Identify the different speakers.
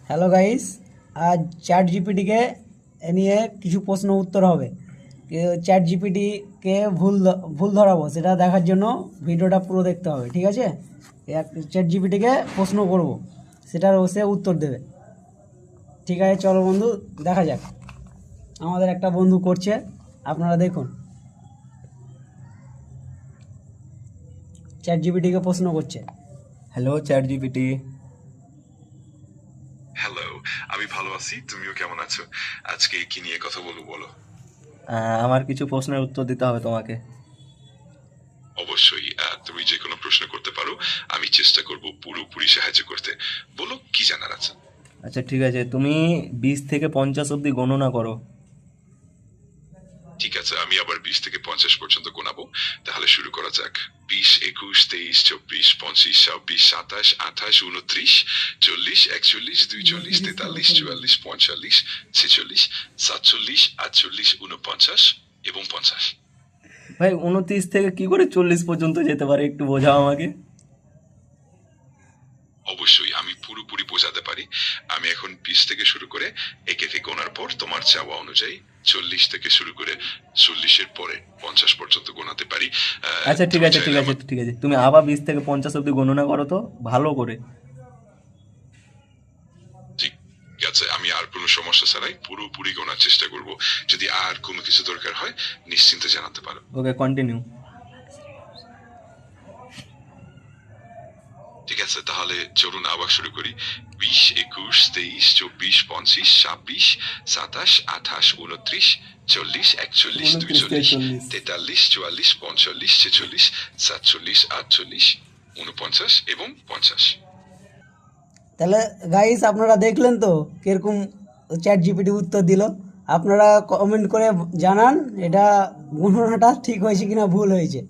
Speaker 1: Hello guys, আজ chat জিপিটিকে নিয়ে কিছু প্রশ্ন উত্তর হবে। চ্যাট জিপিটিকে ভুল ধরাবো, সেটা দেখার জন্য ভিডিওটা পুরো দেখতে হবে, ঠিক আছে? চ্যাট জিপিটিকে প্রশ্ন করব, সেটার সে উত্তর দেবে। ঠিক আছে, চলো বন্ধু দেখা যাক। আমাদের একটা বন্ধু করছে, আপনারা দেখুন। চ্যাট জিপিটিকে প্রশ্ন করছে।
Speaker 2: Hello chat GPT.
Speaker 3: হ্যালো, আমি ভালো আছি। তুমিও কেমন আছো? আজকে কি নিয়ে কথা বলবো বলো?
Speaker 2: আমার কিছু প্রশ্নের উত্তর দিতে হবে তোমাকে।
Speaker 3: অবশ্যই, তুমি যে কোনো প্রশ্ন করতে পারো। আমি চেষ্টা করব পুরোপুরি সাহায্য করতে। বলো, কি জানার আছে?
Speaker 2: আচ্ছা ঠিক আছে, তুমি 20 থেকে 50 অবধি গণনা করো।
Speaker 3: ঠিক আছে, আমি আবার 20 থেকে 50 পর্যন্ত গোনাবো। তাহলে শুরু করা যাক। 20, 21, 23, 24, 25, 26, 27, 28, 29, 40, 41, 42, 43, 44, 45, 46, 47, 48, 49 এবং 50।
Speaker 2: ভাই 29 থেকে কি করে 40 পর্যন্ত যেতে পারে, একটু বোঝাও আমাকে।
Speaker 3: অবশ্যই আমি পুরোপুরি বোঝাতে পারি। আমি এখন 20 থেকে শুরু করে একে একে গোনার পর তোমার চাওয়া অনুযায়ী 40 থেকে শুরু করে 40-এর পরে 50 পর্যন্ত গোনাতে পারি।
Speaker 2: আচ্ছা ঠিক
Speaker 3: তুমি
Speaker 2: আছে ঠিক
Speaker 3: চাইলে
Speaker 2: আছে ঠিক আছে, তুমি আবার 20 থেকে 50 অবধি গণনা করো তো ভালো করে।
Speaker 3: ঠিক আছে, আমি আর কোনো সমস্যা ছাড়াই পুরোপুরি গোনার চেষ্টা করব। যদি আর কোনো কিছু দরকার হয় নিশ্চিন্তে জানাতে পারো।
Speaker 2: ওকে, কন্টিনিউ।
Speaker 3: ঠিক আছে, তাহলে চলুন আবার শুরু করি। 20, 21, 23, 24, 25, 26, 27, 28, 29, 40, 41, 42, 43, 44, 45, 46, 47, 48, 49 এবং 50।
Speaker 1: তাহলে গাইস, আপনারা দেখলেন তো কিরকম চ্যাট জিপিটি উত্তর দিল। আপনারা কমেন্ট করে জানান এটা গণনাটা ঠিক হয়েছে কিনা ভুল হয়েছে।